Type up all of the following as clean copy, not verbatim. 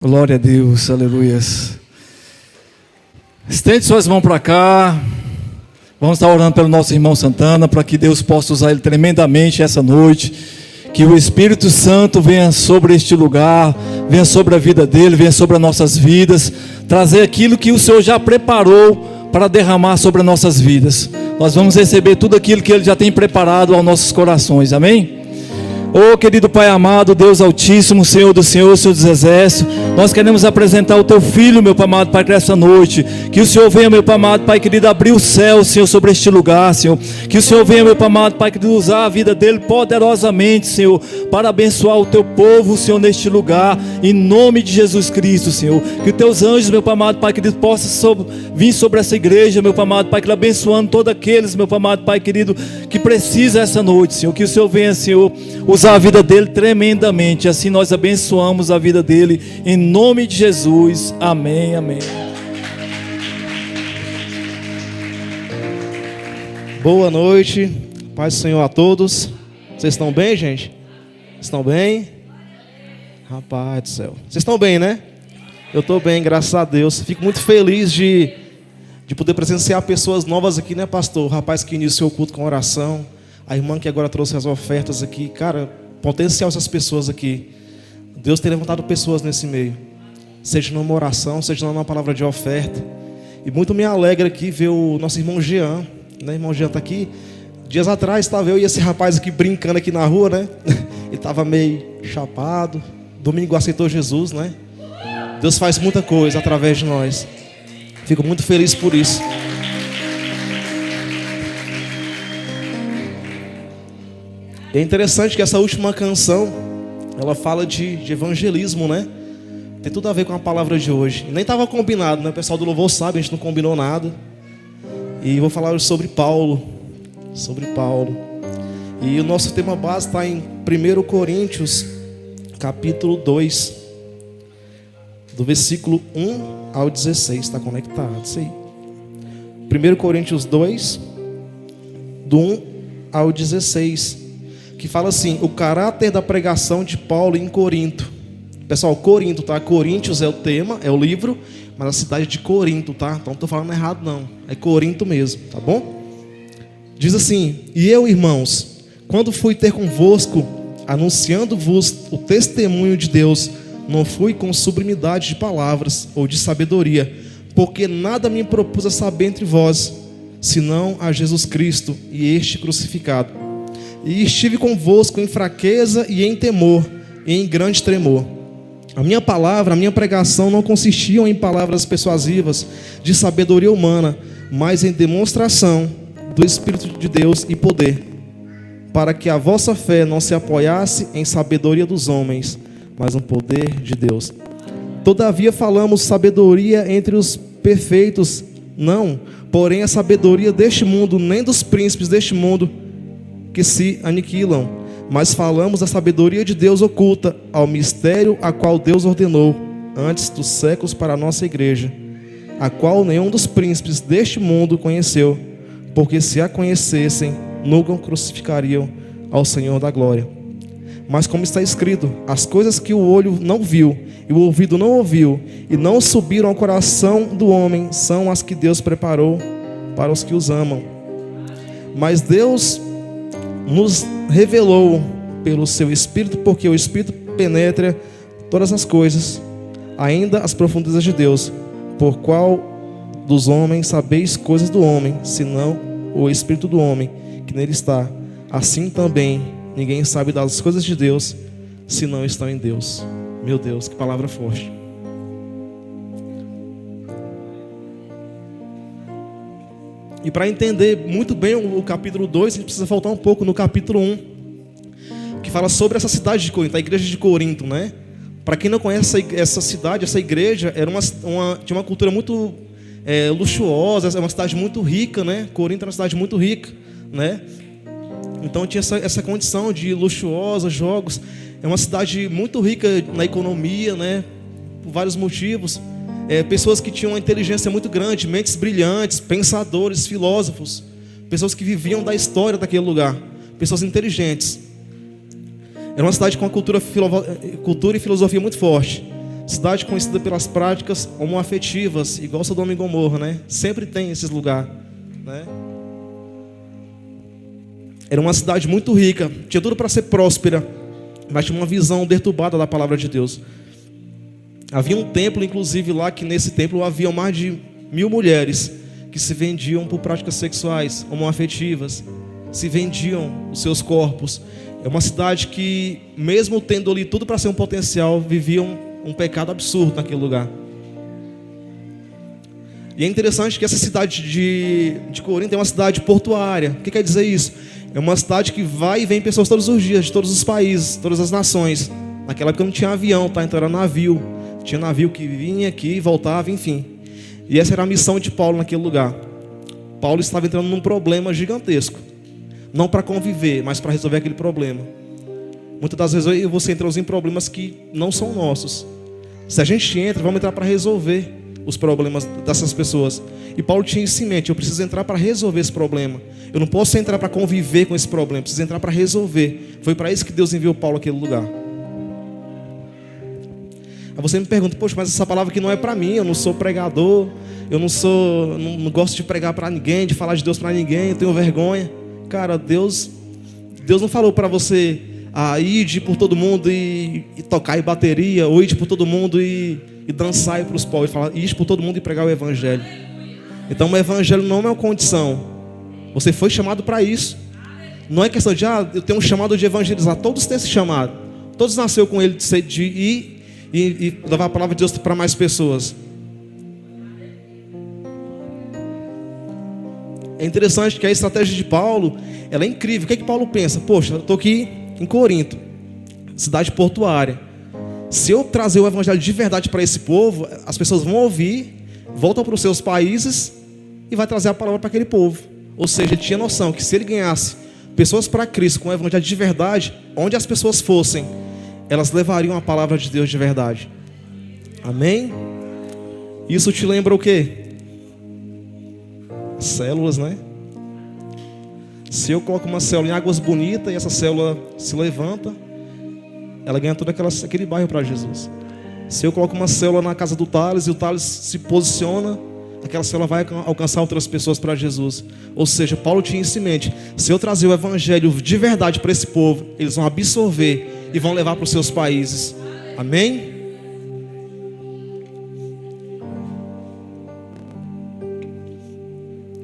Glória a Deus, aleluias. Estende suas mãos para cá. Vamos estar orando pelo nosso irmão Santana, para que Deus possa usar ele tremendamente essa noite. Que o Espírito Santo venha sobre este lugar, venha sobre a vida dele, venha sobre as nossas vidas, trazer aquilo que o Senhor já preparou para derramar sobre as nossas vidas. Nós vamos receber tudo aquilo que ele já tem preparado aos nossos corações, amém? Oh, querido Pai amado, Deus Altíssimo, Senhor do Senhor, Senhor dos Exércitos, nós queremos apresentar o Teu Filho, meu Pai amado, Pai, nessa noite. Que o Senhor venha, meu Pai amado, Pai querido, abrir o céu, Senhor, sobre este lugar, Senhor. Que o Senhor venha, meu Pai amado, Pai querido, usar a vida dele poderosamente, Senhor, para abençoar o Teu povo, Senhor, neste lugar, em nome de Jesus Cristo, Senhor. Que os Teus anjos, meu Pai amado, Pai querido, possam vir sobre essa igreja, meu Pai amado, Pai querido, abençoando todos aqueles, meu Pai amado, Pai querido, que precisa essa noite, Senhor. Que o Senhor venha, Senhor, usar a vida dele tremendamente. Assim nós abençoamos a vida dele em nome de Jesus, amém, amém. Boa noite, paz do Senhor a todos. Vocês estão bem, gente? Estão bem? Rapaz do céu, vocês estão bem, né? Eu estou bem, graças a Deus. Fico muito feliz de poder presenciar pessoas novas aqui, né, pastor? O rapaz que iniciou o culto com oração, a irmã que agora trouxe as ofertas aqui. Cara, potencial essas pessoas aqui. Deus tem levantado pessoas nesse meio, seja numa oração, seja numa palavra de oferta. E muito me alegra aqui ver o nosso irmão Jean, né? Irmão Jean está aqui. Dias atrás estava eu e esse rapaz aqui brincando aqui na rua, né? Ele estava meio chapado. Domingo aceitou Jesus, né? Deus faz muita coisa através de nós. Fico muito feliz por isso. E é interessante que essa última canção, ela fala de evangelismo, né? Tem tudo a ver com a palavra de hoje. E nem estava combinado, né? O pessoal do louvor sabe, a gente não combinou nada. E vou falar hoje sobre Paulo. Sobre Paulo. E o nosso tema base está em 1 Coríntios, capítulo 2, do versículo 1 ao 16. Está conectado, isso aí. 1 Coríntios 2, do 1 ao 16. Que fala assim: o caráter da pregação de Paulo em Corinto. Pessoal, Corinto, tá? Coríntios é o tema, é o livro, mas a cidade de Corinto, tá? Então não estou falando errado não, é Corinto mesmo, tá bom? Diz assim: e eu, irmãos, quando fui ter convosco, anunciando-vos o testemunho de Deus, não fui com sublimidade de palavras ou de sabedoria, porque nada me propus a saber entre vós, senão a Jesus Cristo e este crucificado. E estive convosco em fraqueza e em temor, e em grande tremor. A minha palavra, a minha pregação não consistiam em palavras persuasivas de sabedoria humana, mas em demonstração do Espírito de Deus e poder, para que a vossa fé não se apoiasse em sabedoria dos homens, mas no poder de Deus. Todavia falamos sabedoria entre os perfeitos, não, porém a sabedoria deste mundo, nem dos príncipes deste mundo, que se aniquilam, mas falamos da sabedoria de Deus oculta, ao mistério a qual Deus ordenou antes dos séculos para a nossa igreja, a qual nenhum dos príncipes deste mundo conheceu, porque se a conhecessem, nunca crucificariam ao Senhor da glória. Mas como está escrito, as coisas que o olho não viu, e o ouvido não ouviu, e não subiram ao coração do homem, são as que Deus preparou para os que os amam. Mas Deus nos revelou pelo seu Espírito, porque o Espírito penetra todas as coisas, ainda as profundezas de Deus. Por qual dos homens sabeis coisas do homem, senão o Espírito do homem que nele está? Assim também ninguém sabe das coisas de Deus, se não estão em Deus. Meu Deus, que palavra forte. E para entender muito bem o capítulo 2, a gente precisa voltar um pouco no capítulo 1, que fala sobre essa cidade de Corinto, a igreja de Corinto, né? Para quem não conhece essa cidade, essa igreja era tinha uma cultura muito luxuosa, é uma cidade muito rica, né? Corinto era uma cidade muito rica, né? Então tinha essa condição de luxuosa, jogos. É uma cidade muito rica na economia, né? Por vários motivos. Pessoas que tinham uma inteligência muito grande, mentes brilhantes, pensadores, filósofos, pessoas que viviam da história daquele lugar, pessoas inteligentes. Era uma cidade com uma cultura e filosofia muito forte. cidade conhecida pelas práticas homoafetivas, igual Sodoma e Gomorra, né? Sempre tem esses lugares, né? Era uma cidade muito rica, tinha tudo para ser próspera, mas tinha uma visão deturbada da palavra de Deus. Havia um templo, inclusive, lá, que nesse templo havia mais de 1000 mulheres que se vendiam por práticas sexuais, homoafetivas, se vendiam os seus corpos. É uma cidade que, mesmo tendo ali tudo para ser um potencial, viviam um pecado absurdo naquele lugar. E é interessante que essa cidade de Corinto é uma cidade portuária. O que quer dizer isso? É uma cidade que vai e vem pessoas todos os dias, de todos os países, todas as nações. Naquela época não tinha avião, tá? Então era navio. Tinha navio que vinha aqui e voltava, enfim. E essa era a missão de Paulo naquele lugar. Paulo estava entrando num problema gigantesco. Não para conviver, mas para resolver aquele problema. Muitas das vezes eu e você entramos em problemas que não são nossos. Se a gente entra, vamos entrar para resolver os problemas dessas pessoas. E Paulo tinha isso em mente: eu preciso entrar para resolver esse problema. Eu não posso entrar para conviver com esse problema, eu preciso entrar para resolver. Foi para isso que Deus enviou Paulo àquele lugar. Aí você me pergunta: poxa, mas essa palavra aqui não é para mim, eu não sou pregador, eu não gosto de pregar para ninguém, de falar de Deus para ninguém, eu tenho vergonha. Cara, Deus não falou para você ir por todo mundo e tocar em bateria, ou ir por todo mundo e dançar para os povos. Ele fala: ir por todo mundo e pregar o evangelho. Então o evangelho não é uma condição. Você foi chamado para isso. Não é questão de eu tenho um chamado de evangelizar. Todos têm esse chamado. Todos nasceram com ele de ir e levar a palavra de Deus para mais pessoas. É interessante que a estratégia de Paulo, ela é incrível. O que é que Paulo pensa? Poxa, eu estou aqui em Corinto, cidade portuária. Se eu trazer o evangelho de verdade para esse povo, as pessoas vão ouvir, voltam para os seus países e vai trazer a palavra para aquele povo. Ou seja, ele tinha noção que se ele ganhasse pessoas para Cristo com o evangelho de verdade, onde as pessoas fossem, elas levariam a palavra de Deus de verdade. Amém? Isso te lembra o quê? Células, né? Se eu coloco uma célula em águas bonitas e essa célula se levanta, ela ganha todo aquele bairro para Jesus. Se eu coloco uma célula na casa do Thales e o Thales se posiciona, aquela célula vai alcançar outras pessoas para Jesus. Ou seja, Paulo tinha isso em mente: se eu trazer o evangelho de verdade para esse povo, eles vão absorver e vão levar para os seus países. Amém?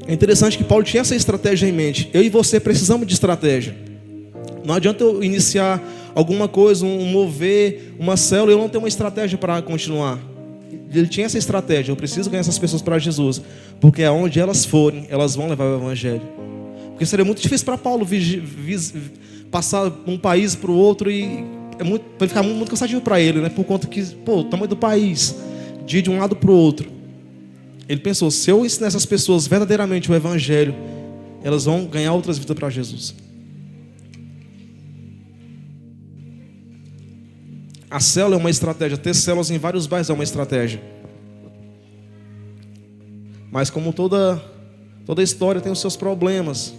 É interessante que Paulo tinha essa estratégia em mente. Eu e você precisamos de estratégia. Não adianta eu iniciar alguma coisa, um mover, uma célula, eu não tenho uma estratégia para continuar. Ele tinha essa estratégia: eu preciso ganhar essas pessoas para Jesus, porque aonde elas forem, elas vão levar o evangelho. Porque seria muito difícil para Paulo passar de um país para o outro, e vai ficar muito cansativo para ele, né? Por conta que, o tamanho do país, de ir de um lado para o outro. Ele pensou: se eu ensinar essas pessoas verdadeiramente o evangelho, elas vão ganhar outras vidas para Jesus. A célula é uma estratégia. Ter células em vários bairros é uma estratégia. Mas como toda história tem os seus problemas.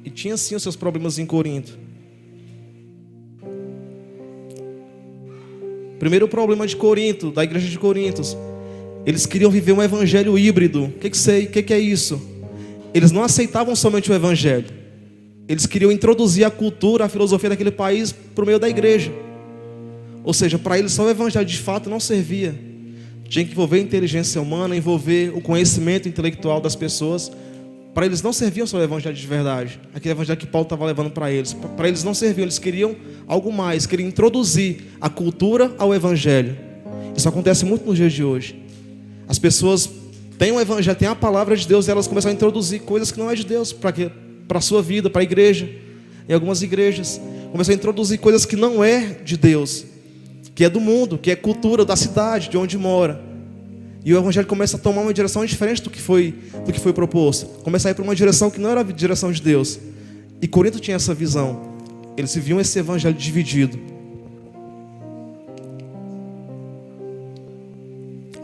E tinha sim os seus problemas em Corinto. Primeiro problema de Corinto, da igreja de Corinto: eles queriam viver um evangelho híbrido. O que é isso? Eles não aceitavam somente o evangelho. Eles queriam introduzir a cultura, a filosofia daquele país por meio da igreja. Ou seja, para eles só o evangelho de fato não servia. Tinha que envolver a inteligência humana, envolver o conhecimento intelectual das pessoas. Para eles não serviam só o evangelho de verdade, aquele evangelho que Paulo estava levando para eles. Para eles não serviam, eles queriam algo mais, queriam introduzir a cultura ao evangelho. Isso acontece muito nos dias de hoje. As pessoas têm o evangelho, têm a palavra de Deus, e elas começam a introduzir coisas que não é de Deus para a sua vida, para a igreja. Em algumas igrejas começam a introduzir coisas que não é de Deus, que é do mundo, que é cultura da cidade, de onde mora. E o evangelho começa a tomar uma direção diferente do que foi proposto. Começa a ir para uma direção que não era a direção de Deus. E Corinto tinha essa visão. Eles viam esse evangelho dividido.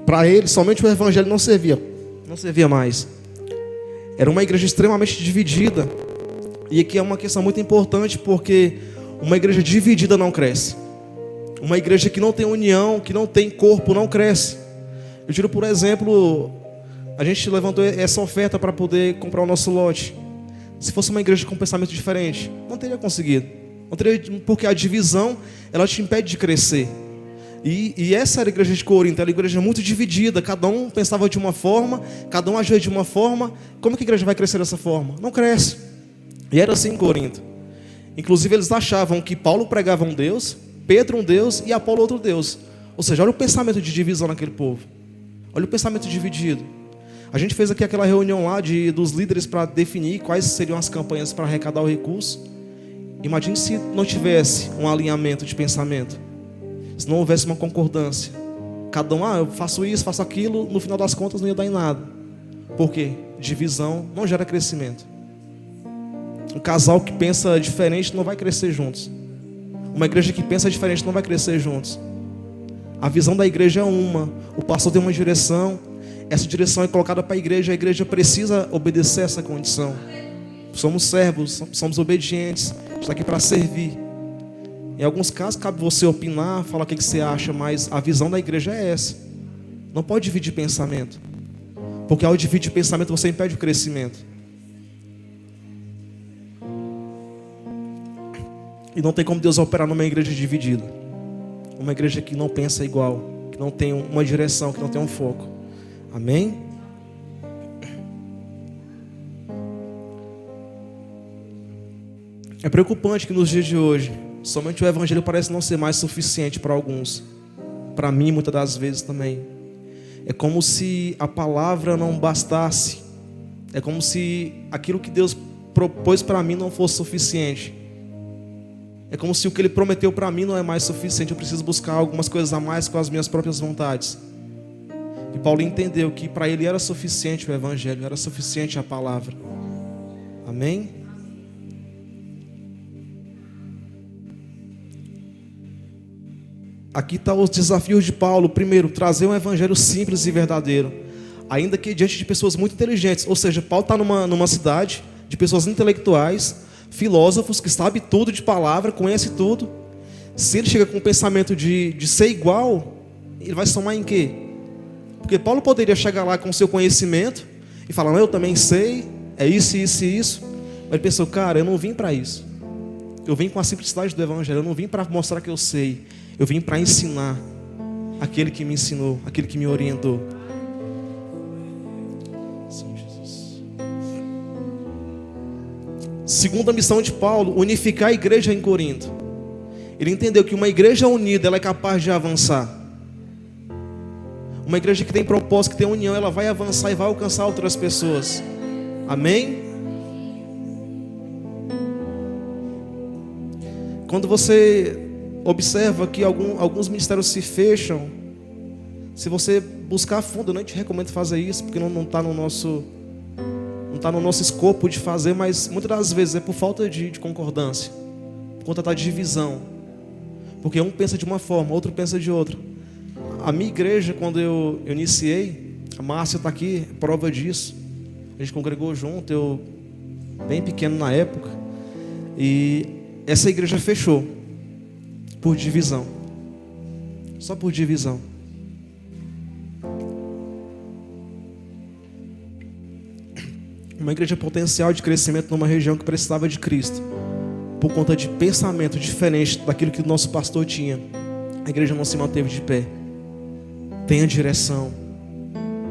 Para eles, somente o evangelho não servia mais. Era uma igreja extremamente dividida. E aqui é uma questão muito importante, porque uma igreja dividida não cresce. Uma igreja que não tem união, que não tem corpo, não cresce. Eu tiro por exemplo, a gente levantou essa oferta para poder comprar o nosso lote. Se fosse uma igreja com um pensamento diferente, não teria conseguido. Não teria, porque a divisão, ela te impede de crescer. E essa era a igreja de Corinto, era uma igreja muito dividida. Cada um pensava de uma forma, cada um agia de uma forma. Como que a igreja vai crescer dessa forma? Não cresce. E era assim em Corinto. Inclusive eles achavam que Paulo pregava um Deus, Pedro um Deus e Apolo outro Deus. Ou seja, olha o pensamento de divisão naquele povo. Olha o pensamento dividido. A gente fez aqui aquela reunião lá dos líderes para definir quais seriam as campanhas para arrecadar o recurso. Imagine se não tivesse um alinhamento de pensamento. Se não houvesse uma concordância. Cada um, eu faço isso, faço aquilo, no final das contas não ia dar em nada. Por quê? Divisão não gera crescimento. Um casal que pensa diferente não vai crescer juntos. Uma igreja que pensa diferente não vai crescer juntos. A visão da igreja é uma. O pastor tem uma direção. Essa direção é colocada para a igreja precisa obedecer essa condição. Somos servos, somos obedientes. Está aqui para servir. Em alguns casos cabe você opinar, falar o que você acha, mas a visão da igreja é essa. Não pode dividir pensamento. Porque ao dividir pensamento você impede o crescimento. E não tem como Deus operar numa igreja dividida. Uma igreja que não pensa igual, que não tem uma direção, que não tem um foco. Amém? É preocupante que nos dias de hoje, somente o evangelho parece não ser mais suficiente para alguns. Para mim, muitas das vezes também. É como se a palavra não bastasse. É como se aquilo que Deus propôs para mim não fosse suficiente. É como se o que Ele prometeu para mim não é mais suficiente. Eu preciso buscar algumas coisas a mais com as minhas próprias vontades. E Paulo entendeu que para ele era suficiente o evangelho, era suficiente a palavra. Amém? Aqui estão os desafios de Paulo. Primeiro, trazer um evangelho simples e verdadeiro, ainda que diante de pessoas muito inteligentes. Ou seja, Paulo está numa cidade de pessoas intelectuais, filósofos que sabem tudo de palavra, conhecem tudo. Se ele chega com o pensamento de ser igual, ele vai somar em quê? Porque Paulo poderia chegar lá com o seu conhecimento e falar, eu também sei, é isso, isso e isso. Mas ele pensou, cara, eu não vim para isso. Eu vim com a simplicidade do evangelho, eu não vim para mostrar que eu sei. Eu vim para ensinar aquele que me ensinou, aquele que me orientou. Sim, Jesus. Segunda missão de Paulo, unificar a igreja em Corinto. Ele entendeu que uma igreja unida, ela é capaz de avançar. Uma igreja que tem propósito, que tem união, ela vai avançar e vai alcançar outras pessoas. Amém? Quando você observa que alguns ministérios se fecham, se você buscar a fundo, eu não te recomendo fazer isso, porque não está no nosso escopo de fazer, mas muitas das vezes é por falta de concordância, por conta da divisão, porque um pensa de uma forma, outro pensa de outra. A minha igreja, quando eu iniciei, a Márcia está aqui, prova disso, a gente congregou junto, eu bem pequeno na época, e essa igreja fechou por divisão, só por divisão. Uma igreja potencial de crescimento numa região que precisava de Cristo, por conta de pensamento diferente daquilo que o nosso pastor tinha, a igreja não se manteve de pé. Tenha direção,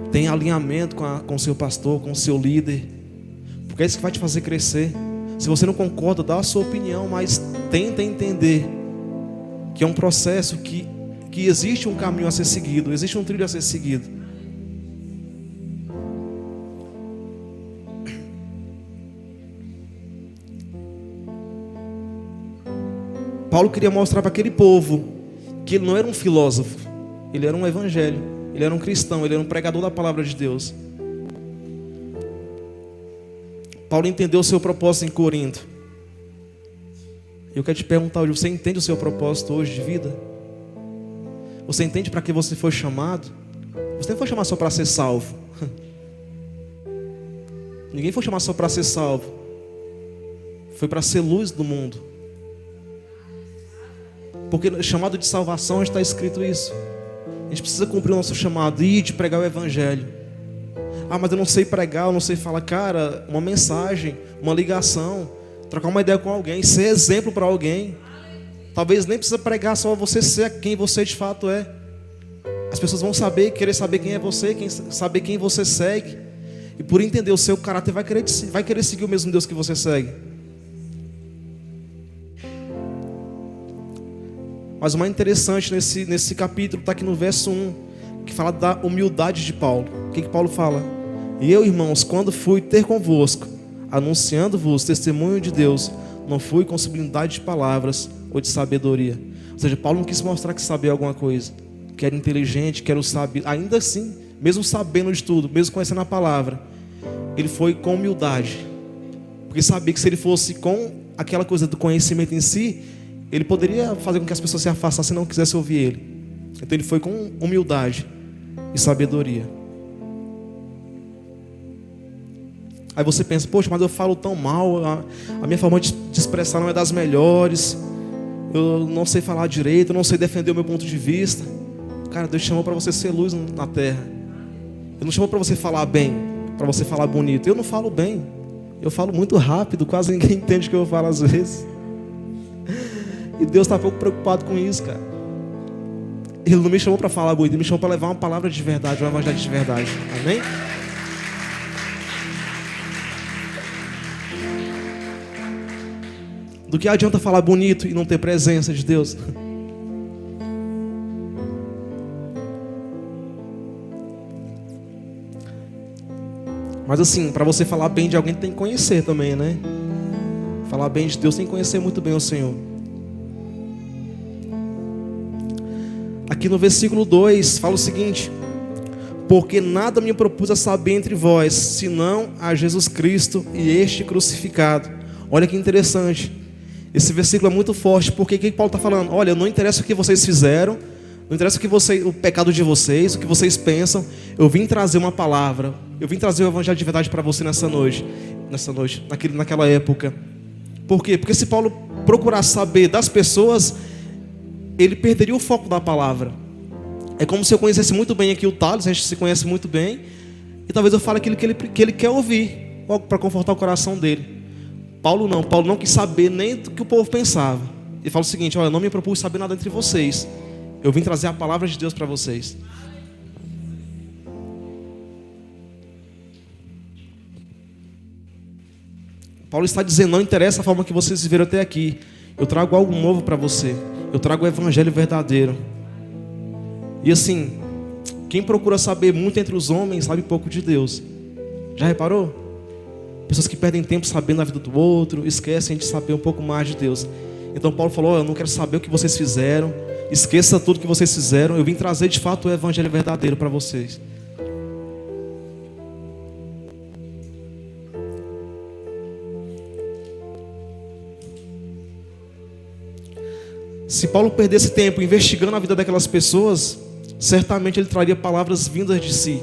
tenha alinhamento com o seu pastor, com o seu líder, porque é isso que vai te fazer crescer. Se você não concorda, dá a sua opinião, mas tenta entender que é um processo que existe um caminho a ser seguido, existe um trilho a ser seguido. Paulo queria mostrar para aquele povo que ele não era um filósofo, ele era um evangelho, ele era um cristão, ele era um pregador da palavra de Deus. Paulo entendeu o seu propósito em Corinto. Eu quero te perguntar hoje, você entende o seu propósito hoje de vida? Você entende para que você foi chamado? Você não foi chamado só para ser salvo. Ninguém foi chamado só para ser salvo. Foi para ser luz do mundo. Porque chamado de salvação está escrito isso. A gente precisa cumprir o nosso chamado e de pregar o evangelho. Ah, mas eu não sei pregar, eu não sei falar. Cara, uma mensagem, uma ligação, trocar uma ideia com alguém, ser exemplo para alguém. Talvez nem precisa pregar, só você ser quem você de fato é. As pessoas vão saber, querer saber quem é você, saber quem você segue. E por entender o seu caráter, vai querer seguir o mesmo Deus que você segue. Mas o mais interessante nesse capítulo está aqui no verso 1, que fala da humildade de Paulo. O que Paulo fala? E eu, irmãos, quando fui ter convosco, anunciando-vos testemunho de Deus, não fui com sublimidade de palavras ou de sabedoria. Ou seja, Paulo não quis mostrar que sabia alguma coisa, que era inteligente, que era o sábio. Ainda assim, mesmo sabendo de tudo, mesmo conhecendo a palavra, ele foi com humildade. Porque sabia que se ele fosse com aquela coisa do conhecimento em si, ele poderia fazer com que as pessoas se afastassem e não quisessem ouvir ele. Então ele foi com humildade e sabedoria. Aí você pensa, poxa, mas eu falo tão mal, a minha forma de expressar não é das melhores, eu não sei falar direito, eu não sei defender o meu ponto de vista. Cara, Deus chamou para você ser luz na terra. Ele não chamou para você falar bem, para você falar bonito. Eu não falo bem, eu falo muito rápido, quase ninguém entende o que eu falo às vezes. E Deus está pouco preocupado com isso, cara. Ele não me chamou para falar bonito, ele me chamou para levar uma palavra de verdade, uma evangelho de verdade. Amém? Do que adianta falar bonito e não ter presença de Deus? Mas assim, para você falar bem de alguém tem que conhecer também, né? Falar bem de Deus tem que conhecer muito bem o Senhor. Aqui no versículo 2 fala o seguinte: porque nada me propus a saber entre vós, senão a Jesus Cristo e este crucificado. Olha que interessante. Esse versículo é muito forte, porque o que Paulo está falando? Olha, não interessa o que vocês fizeram, não interessa o pecado de vocês, o que vocês pensam. Eu vim trazer uma palavra, eu vim trazer o evangelho de verdade para você naquela época. Por quê? Porque se Paulo procurasse saber das pessoas, ele perderia o foco da palavra. É como se eu conhecesse muito bem aqui o Thales, a gente se conhece muito bem, e talvez eu fale aquilo que ele quer ouvir, para confortar o coração dele. Paulo não quis saber nem do que o povo pensava. Ele fala o seguinte: olha, eu não me propus saber nada entre vocês, eu vim trazer a palavra de Deus para vocês. Paulo está dizendo, não interessa a forma que vocês viveram até aqui, eu trago algo novo para você, eu trago o evangelho verdadeiro. E assim, quem procura saber muito entre os homens, sabe pouco de Deus. Já reparou? Pessoas que perdem tempo sabendo a vida do outro, esquecem de saber um pouco mais de Deus. Então Paulo falou, eu não quero saber o que vocês fizeram, esqueça tudo que vocês fizeram, eu vim trazer de fato o evangelho verdadeiro para vocês. Se Paulo perdesse tempo investigando a vida daquelas pessoas, certamente ele traria palavras vindas de si.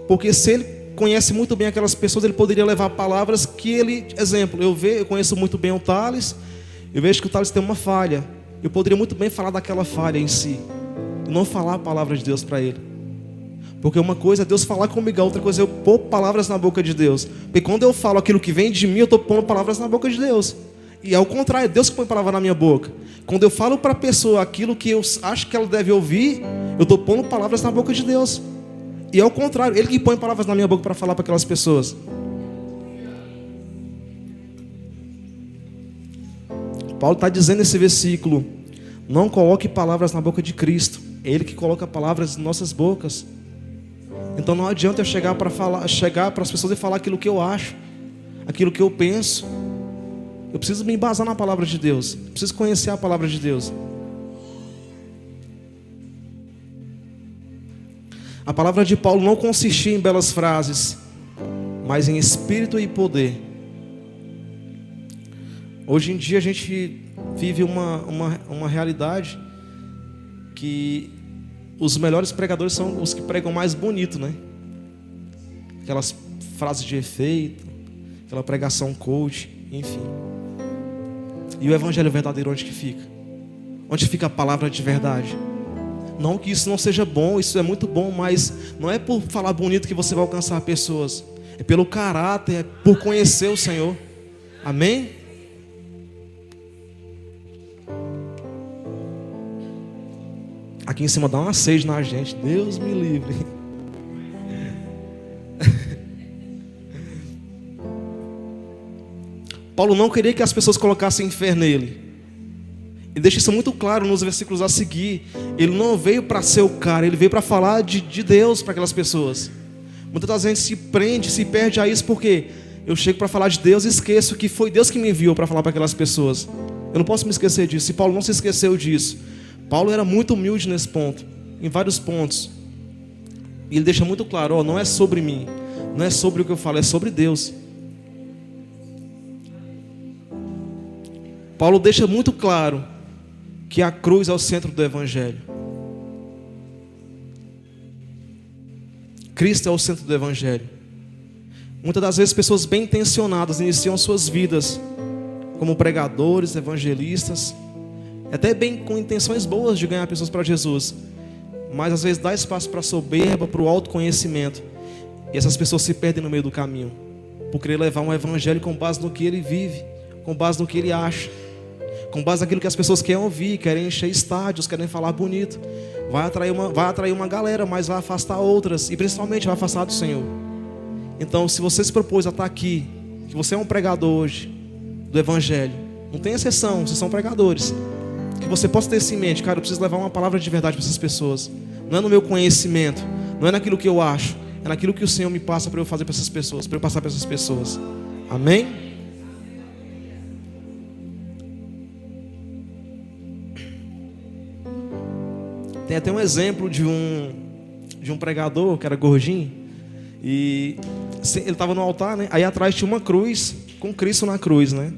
Porque se ele conhece muito bem aquelas pessoas, ele poderia levar palavras que ele... Exemplo, eu conheço muito bem o Thales, eu vejo que o Thales tem uma falha. Eu poderia muito bem falar daquela falha em si, e não falar a palavra de Deus para ele. Porque uma coisa é Deus falar comigo, a outra coisa é eu pôr palavras na boca de Deus. Porque quando eu falo aquilo que vem de mim, eu estou pondo palavras na boca de Deus. E ao contrário, é Deus que põe palavra na minha boca. Quando eu falo para a pessoa aquilo que eu acho que ela deve ouvir, eu estou pondo palavras na boca de Deus. E ao contrário, Ele que põe palavras na minha boca para falar para aquelas pessoas. Paulo está dizendo nesse versículo: não coloque palavras na boca de Cristo, é Ele que coloca palavras em nossas bocas. Então não adianta eu chegar para as pessoas e falar aquilo que eu acho, aquilo que eu penso. Eu preciso me embasar na palavra de Deus, preciso conhecer a palavra de Deus. A palavra de Paulo não consistia em belas frases, mas em espírito e poder. Hoje em dia a gente vive uma realidade que os melhores pregadores são os que pregam mais bonito, né? Aquelas frases de efeito, aquela pregação coach, enfim. E o evangelho verdadeiro onde que fica? onde fica a palavra de verdade. Não que isso não seja bom, isso é muito bom, mas não é por falar bonito que você vai alcançar pessoas. É pelo caráter, é por conhecer o Senhor. Amém? Aqui em cima dá uma sede na gente. Deus me livre. Paulo não queria que as pessoas colocassem fé nele. Ele deixa isso muito claro nos versículos a seguir. Ele não veio para ser o cara, ele veio para falar de Deus para aquelas pessoas. Muitas das vezes se perde a isso porque eu chego para falar de Deus e esqueço que foi Deus que me enviou para falar para aquelas pessoas. Eu não posso me esquecer disso. E Paulo não se esqueceu disso. Paulo era muito humilde nesse ponto, em vários pontos. E ele deixa muito claro, não é sobre mim, não é sobre o que eu falo, é sobre Deus. Paulo deixa muito claro que a cruz é o centro do Evangelho. Cristo é o centro do Evangelho. Muitas das vezes pessoas bem intencionadas iniciam suas vidas como pregadores, evangelistas, até bem com intenções boas de ganhar pessoas para Jesus, mas às vezes dá espaço para a soberba, para o autoconhecimento, e essas pessoas se perdem no meio do caminho, por querer levar um evangelho com base no que ele vive, com base no que ele acha, com base naquilo que as pessoas querem ouvir, querem encher estádios, querem falar bonito. Vai atrair uma galera, mas vai afastar outras, e principalmente vai afastar do Senhor. Então, se você se propôs a estar aqui, que você é um pregador hoje do Evangelho, não tem exceção, vocês são pregadores, que você possa ter isso em mente. Cara, eu preciso levar uma palavra de verdade para essas pessoas. Não é no meu conhecimento, não é naquilo que eu acho, é naquilo que o Senhor me passa para eu fazer para essas pessoas, para eu passar para essas pessoas. Amém? Tem até um exemplo de um pregador que era gordinho, e ele estava no altar, né? Aí atrás tinha uma cruz com Cristo na cruz, né?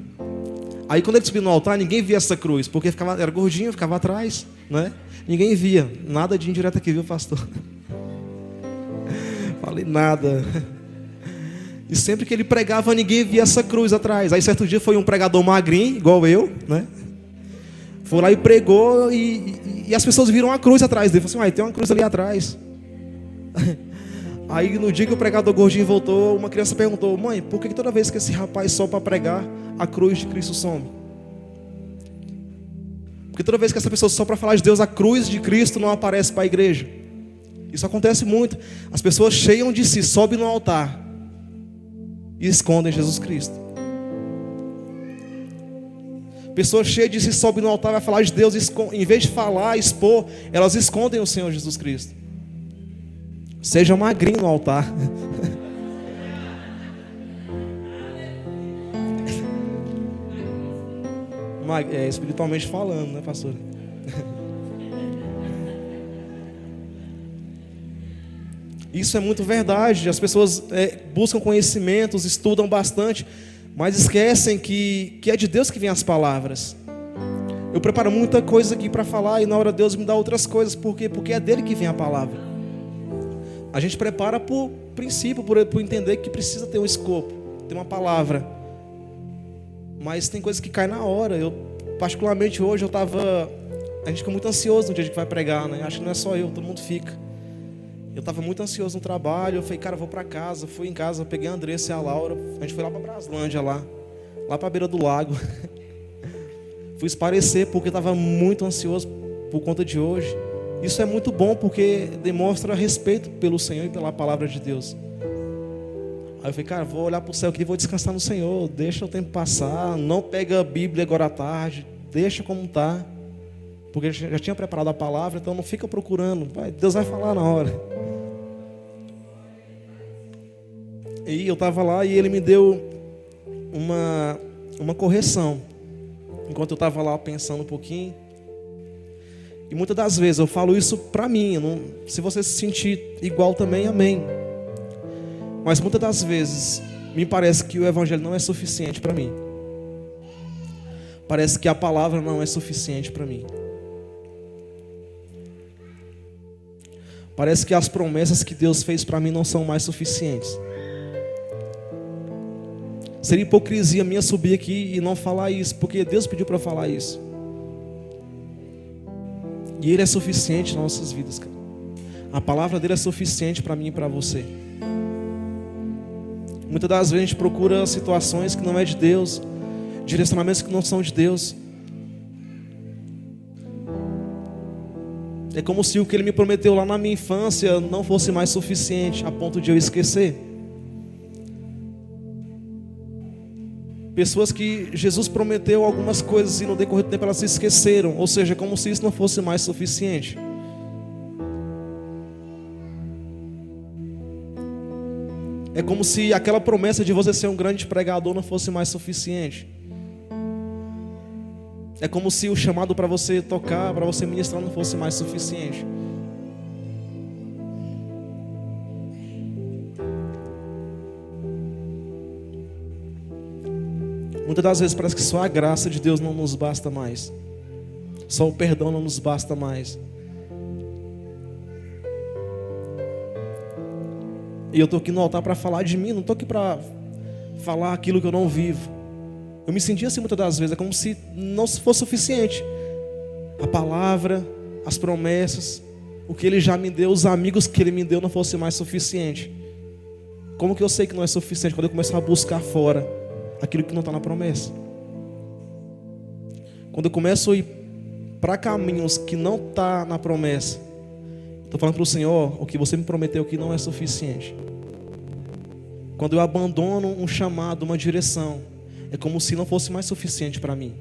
Aí quando ele subiu no altar, ninguém via essa cruz, porque era gordinho, ficava atrás, né? Ninguém via. Nada de indireta aqui, viu, pastor? Falei nada. E sempre que ele pregava, ninguém via essa cruz atrás. Aí certo dia foi um pregador magrinho, igual eu, né? Foi lá e pregou, e as pessoas viram a cruz atrás dele. Falaram assim, tem uma cruz ali atrás. Aí no dia que o pregador gordinho voltou, uma criança perguntou, mãe, por que toda vez que esse rapaz sobe para pregar, a cruz de Cristo some? Porque toda vez que essa pessoa sobe para falar de Deus, a cruz de Cristo não aparece para a igreja. Isso acontece muito. As pessoas cheiam de si, sobem no altar e escondem Jesus Cristo. Pessoas cheias de si sobem no altar, vai falar de Deus, em vez de falar, expor, elas escondem o Senhor Jesus Cristo. Seja magrinho no altar. Espiritualmente falando, né, pastor? Isso é muito verdade. As pessoas buscam conhecimentos, estudam bastante, mas esquecem que é de Deus que vem as palavras. Eu preparo muita coisa aqui para falar, e na hora Deus me dá outras coisas. Por quê? Porque é dele que vem a palavra. A gente prepara por princípio, por entender que precisa ter um escopo, ter uma palavra. Mas tem coisas que caem na hora. Particularmente hoje, a gente fica muito ansioso no dia que vai pregar, né? Acho que não é só eu, todo mundo fica. Eu estava muito ansioso no trabalho. Eu falei, cara, eu vou para casa. Fui em casa, peguei a Andressa e a Laura. A gente foi lá para Braslândia, lá para a beira do lago. Fui esparecer porque estava muito ansioso por conta de hoje. Isso é muito bom porque demonstra respeito pelo Senhor e pela palavra de Deus. Aí eu falei, cara, vou olhar para o céu aqui e vou descansar no Senhor. Deixa o tempo passar, não pega a Bíblia agora à tarde, deixa como está. Porque eu já tinha preparado a palavra, então não fica procurando. Deus vai falar na hora. E eu estava lá e ele me deu uma correção. Enquanto eu estava lá pensando um pouquinho. E muitas das vezes eu falo isso para mim. Se você se sentir igual também, amém. Mas muitas das vezes me parece que o Evangelho não é suficiente para mim. Parece que a palavra não é suficiente para mim. Parece que as promessas que Deus fez para mim não são mais suficientes. Seria hipocrisia minha subir aqui e não falar isso, porque Deus pediu para eu falar isso. E Ele é suficiente nas nossas vidas, cara. A palavra dele é suficiente para mim e para você. Muitas das vezes a gente procura situações que não é de Deus, direcionamentos que não são de Deus. É como se o que Ele me prometeu lá na minha infância não fosse mais suficiente, a ponto de eu esquecer. Pessoas que Jesus prometeu algumas coisas e no decorrer do tempo elas se esqueceram. Ou seja, como se isso não fosse mais suficiente. É como se aquela promessa de você ser um grande pregador não fosse mais suficiente. É como se o chamado para você tocar, para você ministrar não fosse mais suficiente. Muitas das vezes parece que só a graça de Deus não nos basta mais. Só o perdão não nos basta mais. E eu estou aqui no altar para falar de mim, não estou aqui para falar aquilo que eu não vivo. Eu me sentia assim muitas das vezes, é como se não fosse suficiente. A palavra, as promessas, o que Ele já me deu, os amigos que Ele me deu não fosse mais suficiente. Como que eu sei que não é suficiente? Quando eu começar a buscar fora aquilo que não está na promessa. Quando eu começo a ir para caminhos que não está na promessa, estou falando para o Senhor, o que você me prometeu aqui não é suficiente. Quando eu abandono um chamado, uma direção, é como se não fosse mais suficiente para mim.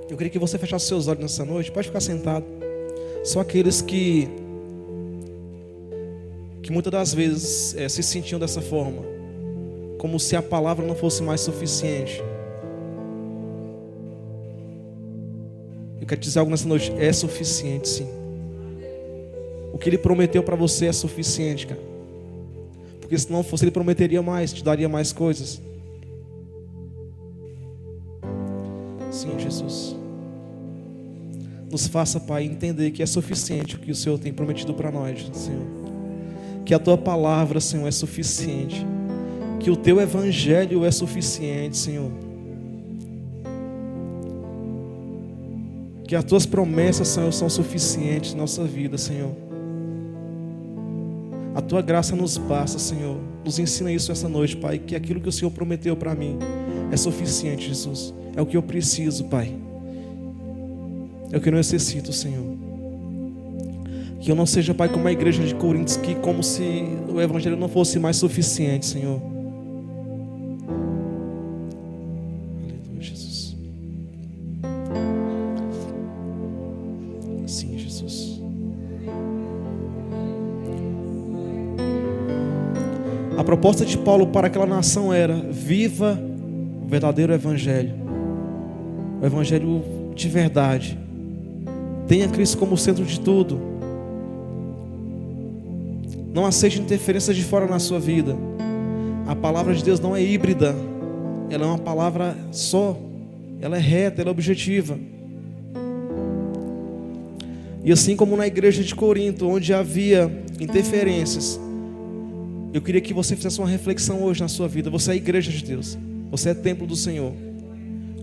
Eu queria que você fechasse seus olhos nessa noite. Pode ficar sentado. Só aqueles que muitas das vezes se sentiam dessa forma, como se a palavra não fosse mais suficiente. Eu quero te dizer algo nessa noite. É suficiente, sim. O que Ele prometeu para você é suficiente, cara. Porque se não fosse, Ele prometeria mais, te daria mais coisas. Sim, Jesus. Nos faça, Pai, entender que é suficiente o que o Senhor tem prometido para nós, Senhor. Que a Tua palavra, Senhor, é suficiente. Que o Teu Evangelho é suficiente, Senhor. Que as Tuas promessas, Senhor, são suficientes na nossa vida, Senhor. A Tua graça nos basta, Senhor. Nos ensina isso essa noite, Pai. Que aquilo que o Senhor prometeu para mim é suficiente, Jesus. É o que eu preciso, Pai. É o que eu necessito, Senhor. Que eu não seja, Pai, como a igreja de Coríntios, que como se o Evangelho não fosse mais suficiente, Senhor. Aleluia, Jesus. Sim, Jesus. A proposta de Paulo para aquela nação era: viva o verdadeiro Evangelho. O Evangelho de verdade. Tenha Cristo como centro de tudo. Não aceite interferências de fora na sua vida. A palavra de Deus não é híbrida. Ela é uma palavra só. Ela é reta, ela é objetiva. E assim como na igreja de Corinto, onde havia interferências, eu queria que você fizesse uma reflexão hoje na sua vida. Você é a igreja de Deus. Você é templo do Senhor.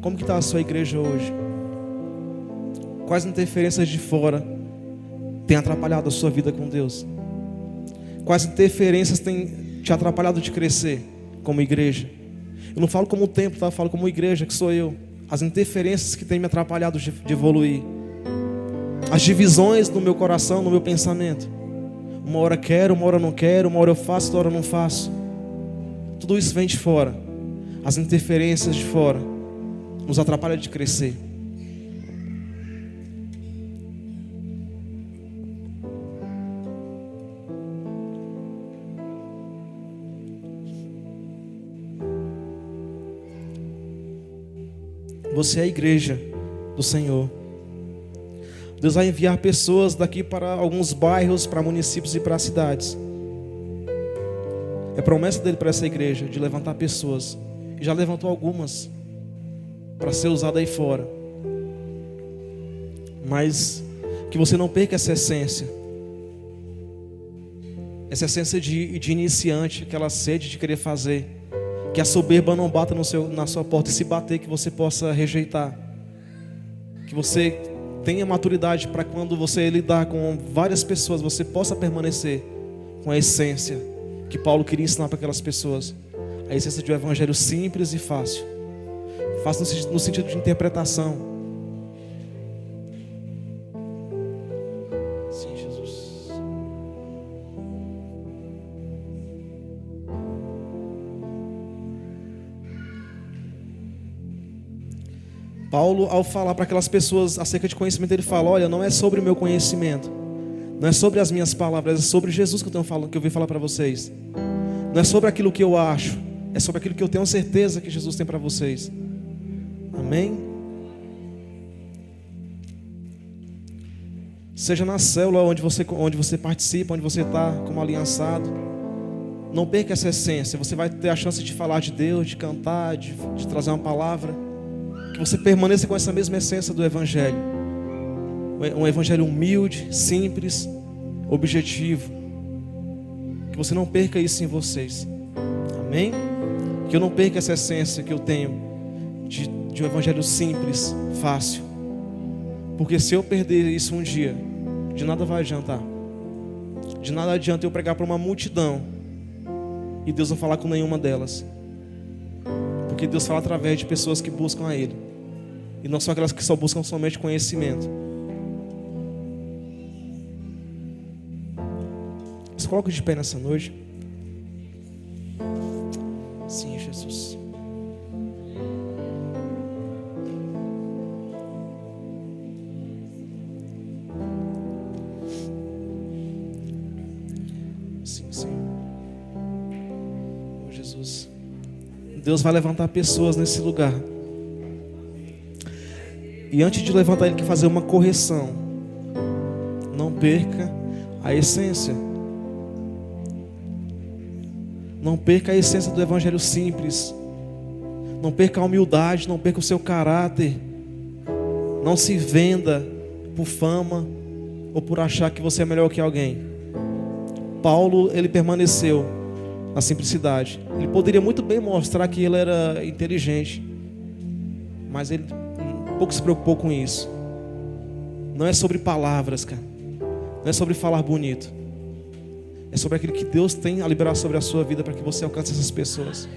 Como que está a sua igreja hoje? Quais interferências de fora têm atrapalhado a sua vida com Deus? Quais interferências têm te atrapalhado de crescer como igreja? Eu não falo como templo, tá? Eu falo como igreja, que sou eu. As interferências que têm me atrapalhado de evoluir. As divisões no meu coração, no meu pensamento. Uma hora quero, uma hora não quero, uma hora eu faço, outra hora não faço. Tudo isso vem de fora. As interferências de fora nos atrapalham de crescer. Você é a igreja do Senhor. Deus vai enviar pessoas daqui para alguns bairros, para municípios e para cidades. É promessa dele para essa igreja de levantar pessoas. E já levantou algumas para ser usada aí fora. Mas que você não perca essa essência. Essa essência de iniciante, aquela sede de querer fazer. Que a soberba não bata na sua porta, e se bater, que você possa rejeitar. Que você tenha maturidade para quando você lidar com várias pessoas, você possa permanecer com a essência que Paulo queria ensinar para aquelas pessoas. A essência de um evangelho simples e fácil. Fácil no sentido de interpretação. Sim, Jesus. Paulo, ao falar para aquelas pessoas acerca de conhecimento, ele fala: olha, não é sobre o meu conhecimento, não é sobre as minhas palavras, é sobre Jesus que eu vim falar para vocês. Não é sobre aquilo que eu acho, é sobre aquilo que eu tenho certeza que Jesus tem para vocês. Amém? Seja na célula onde você participa, onde você está como aliançado, não perca essa essência. Você vai ter a chance de falar de Deus, de cantar, de trazer uma palavra. Que você permaneça com essa mesma essência do Evangelho. Um Evangelho humilde, simples, objetivo. Que você não perca isso em vocês. Amém? Que eu não perca essa essência que eu tenho de um Evangelho simples, fácil. Porque se eu perder isso um dia, de nada vai adiantar. De nada adianta eu pregar para uma multidão e Deus não falar com nenhuma delas. Porque Deus fala através de pessoas que buscam a Ele, e não são aquelas que só buscam somente conhecimento. Se coloca de pé nessa noite. Sim, Jesus. Sim, Senhor. Oh, Jesus. Deus vai levantar pessoas nesse lugar. E antes de levantar, Ele quer fazer uma correção. Não perca a essência. Não perca a essência do Evangelho simples. Não perca a humildade, não perca o seu caráter. Não se venda por fama ou por achar que você é melhor que alguém. Paulo, ele permaneceu na simplicidade. Ele poderia muito bem mostrar que ele era inteligente, mas ele pouco se preocupou com isso. Não é sobre palavras, cara. Não é sobre falar bonito. É sobre aquilo que Deus tem a liberar sobre a sua vida para que você alcance essas pessoas.